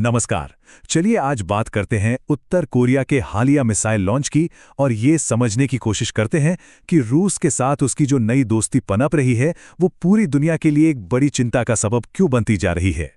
नमस्कार। चलिए आज बात करते हैं उत्तर कोरिया के हालिया मिसाइल लॉन्च की और ये समझने की कोशिश करते हैं कि रूस के साथ उसकी जो नई दोस्ती पनप रही है वो पूरी दुनिया के लिए एक बड़ी चिंता का सबब क्यों बनती जा रही है।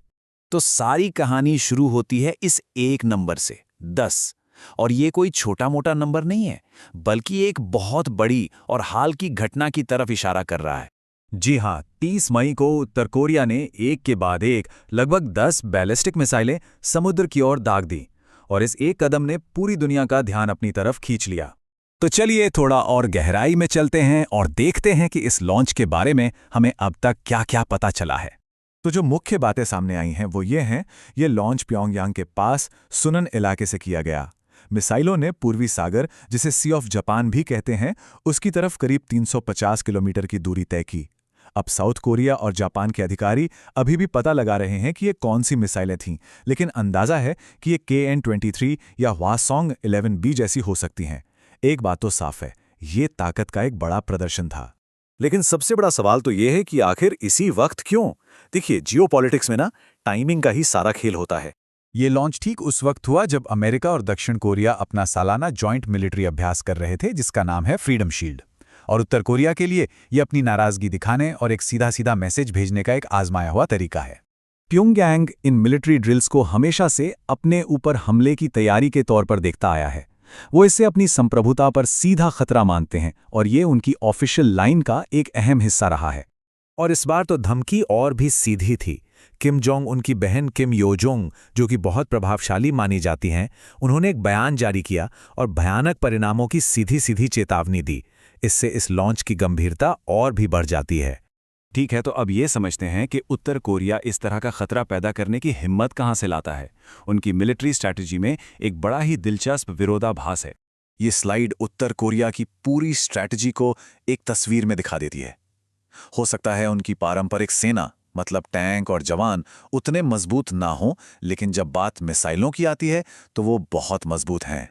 तो सारी कहानी शुरू होती है इस एक नंबर से 10। और ये कोई छोटा मोटा नंबर नहीं है, बल्कि एक बहुत बड़ी और हाल की घटना की तरफ इशारा कर रहा है। जी हाँ, 30 मई को उत्तर कोरिया ने एक के बाद एक लगभग 10 बैलिस्टिक मिसाइलें समुद्र की ओर दाग दी और इस एक कदम ने पूरी दुनिया का ध्यान अपनी तरफ खींच लिया। तो चलिए थोड़ा और गहराई में चलते हैं और देखते हैं कि इस लॉन्च के बारे में हमें अब तक क्या-क्या पता चला है। तो जो मुख्य बातें सामने आई हैं वो ये हैं, ये लॉन्च प्योंगयांग के पास सुनन इलाके से किया गया। मिसाइलों ने पूर्वी सागर, जिसे सी ऑफ जापान भी कहते हैं, उसकी तरफ करीब 350 किलोमीटर की दूरी तय की। अब साउथ कोरिया और जापान के अधिकारी अभी भी पता लगा रहे हैं कि ये कौन सी मिसाइलें थीं, लेकिन अंदाजा है कि ये KN-23 या हवासोंग 11B जैसी हो सकती हैं। एक बात तो साफ है, ये ताकत का एक बड़ा प्रदर्शन था। लेकिन सबसे बड़ा सवाल तो ये है कि आखिर इसी वक्त क्यों? देखिए, जियोपॉलिटिक्स में ना टाइमिंग का ही सारा खेल होता है। ये लॉन्च ठीक उस वक्त हुआ जब अमेरिका और दक्षिण कोरिया अपना सालाना जॉइंट मिलिट्री अभ्यास कर रहे थे, जिसका नाम है फ्रीडम शील्ड। और उत्तर कोरिया के लिए ये अपनी नाराजगी दिखाने और एक सीधा-सीधा मैसेज भेजने का एक आजमाया हुआ तरीका है। प्योंगयांग इन मिलिट्री ड्रिल्स को हमेशा से अपने ऊपर हमले की तैयारी के तौर पर देखता आया है। वो इसे अपनी संप्रभुता पर सीधा खतरा मानते हैं और ये उनकी ऑफिशियल लाइन का एक अहम हिस्सा रहा है। और इस बार तो धमकी और भी सीधी थी। किम जोंग उनकी बहन किम योजोंग, जो कि बहुत प्रभावशाली मानी जाती हैं, उन्होंने एक बयान जारी किया और भयानक परिणामों की सीधी-सीधी चेतावनी दी। इससे इस लॉन्च की गंभीरता और भी बढ़ जाती है। ठीक है, तो अब ये समझते हैं कि उत्तर कोरिया इस तरह का खतरा पैदा करने की हिम्मत कहाँ से लाता है। उनकी मिलिट्री स्ट्रैटेजी में एक बड़ा ही दिलचस्प विरोधाभास है। ये स्लाइड उत्तर कोरिया की पूरी स्ट्रैटेजी को एक तस्वीर में दिखा देती है। हो सकता है उनकी पारंपरिक सेना, मतलब टैंक और जवान, उतने मजबूत ना हो, लेकिन जब बात मिसाइलों की आती है तो वो बहुत मजबूत हैं।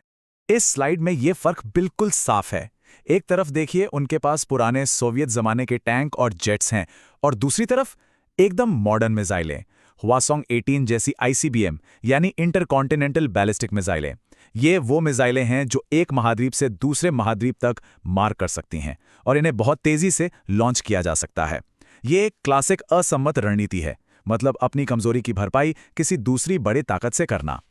इस स्लाइड में ये फर्क बिल्कुल साफ है। एक तरफ देखिए, उनके पास पुराने सोवियत जमाने के टैंक और जेट्स हैं और दूसरी तरफ एकदम मॉडर्न मिसाइलें, हवासोंग 18 जैसी ICBM यानी इंटरकॉन्टिनेंटल बैलिस्टिक मिसाइलें। ये वो मिसाइलें हैं जो एक महाद्वीप से दूसरे महाद्वीप तक मार कर सकती हैं और इन्हें बहुत तेजी से लॉन्च किया जा सकता है। ये एक क्लासिक असम्मत रणनीति है, मतलब अपनी कमजोरी की भरपाई किसी दूसरी बड़ी ताकत से करना।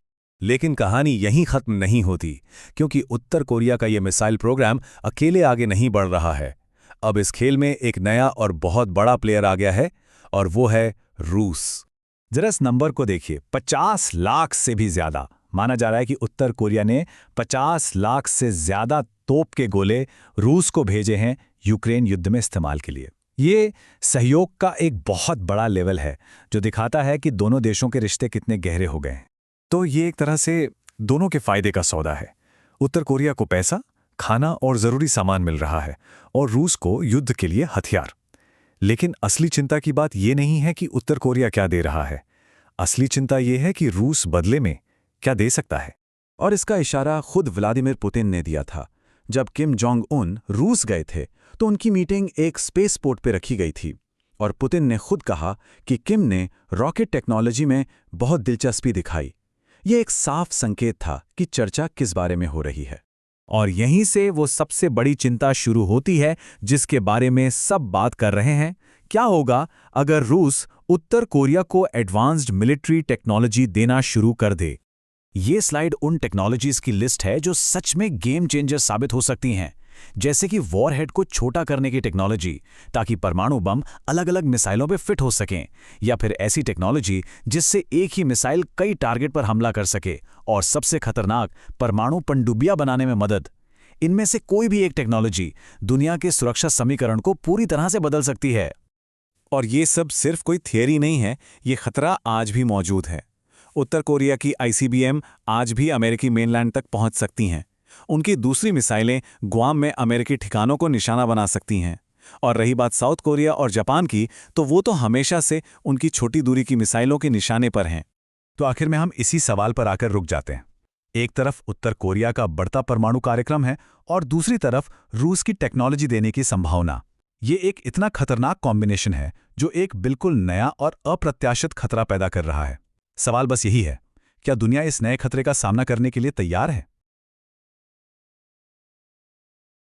लेकिन कहानी यहीं खत्म नहीं होती, क्योंकि उत्तर कोरिया का ये मिसाइल प्रोग्राम अकेले आगे नहीं बढ़ रहा है। अब इस खेल में एक नया और बहुत बड़ा प्लेयर आ गया है और वो है रूस। जरा इस नंबर को देखिए, 50 लाख से भी ज्यादा। माना जा रहा है कि उत्तर कोरिया ने 50 लाख से ज्यादा तोप के गोले रूस को भेजे हैं यूक्रेन युद्ध में इस्तेमाल के लिए। ये सहयोग का एक बहुत बड़ा लेवल है जो दिखाता है कि दोनों देशों के रिश्ते कितने गहरे हो गए हैं। तो ये एक तरह से दोनों के फायदे का सौदा है। उत्तर कोरिया को पैसा, खाना और जरूरी सामान मिल रहा है और रूस को युद्ध के लिए हथियार। लेकिन असली चिंता की बात यह नहीं है कि उत्तर कोरिया क्या दे रहा है। असली चिंता यह है कि रूस बदले में क्या दे सकता है। और इसका इशारा खुद व्लादिमीर पुतिन ने दिया था। जब किम जोंग उन रूस गए थे तो उनकी मीटिंग एक स्पेस पोर्ट पे रखी गई थी और पुतिन ने खुद कहा कि किम ने रॉकेट टेक्नोलॉजी में बहुत दिलचस्पी दिखाई। ये एक साफ संकेत था कि चर्चा किस बारे में हो रही है। और यहीं से वो सबसे बड़ी चिंता शुरू होती है जिसके बारे में सब बात कर रहे हैं। क्या होगा अगर रूस उत्तर कोरिया को एडवांस्ड मिलिट्री टेक्नोलॉजी देना शुरू कर दे? ये स्लाइड उन टेक्नोलॉजीज की लिस्ट है जो सच में गेम चेंजर साबित हो सकती हैं, जैसे कि वॉरहेड को छोटा करने की टेक्नोलॉजी ताकि परमाणु बम अलग-अलग मिसाइलों पे फिट हो सकें, या फिर ऐसी टेक्नोलॉजी जिससे एक ही मिसाइल कई टारगेट पर हमला कर सके, और सबसे खतरनाक परमाणु पनडुब्बियां बनाने में मदद। इनमें से कोई भी एक टेक्नोलॉजी दुनिया के सुरक्षा समीकरण को पूरी तरह से बदल सकती है। और ये सब सिर्फ कोई थियरी नहीं है, ये खतरा आज भी मौजूद है। उत्तर कोरिया की ICBM आज भी अमेरिकी मेनलैंड तक पहुंच सकती हैं। उनकी दूसरी मिसाइलें गुआम में अमेरिकी ठिकानों को निशाना बना सकती हैं। और रही बात साउथ कोरिया और जापान की, तो वो तो हमेशा से उनकी छोटी दूरी की मिसाइलों के निशाने पर हैं। तो आखिर में हम इसी सवाल पर आकर रुक जाते हैं। एक तरफ उत्तर कोरिया का बढ़ता परमाणु कार्यक्रम है और दूसरी तरफ रूस की टेक्नोलॉजी देने की संभावना। ये एक इतना खतरनाक कॉम्बिनेशन है जो एक बिल्कुल नया और अप्रत्याशित खतरा पैदा कर रहा है। सवाल बस यही है क्या दुनिया इस नए खतरे का सामना करने के लिए तैयार है?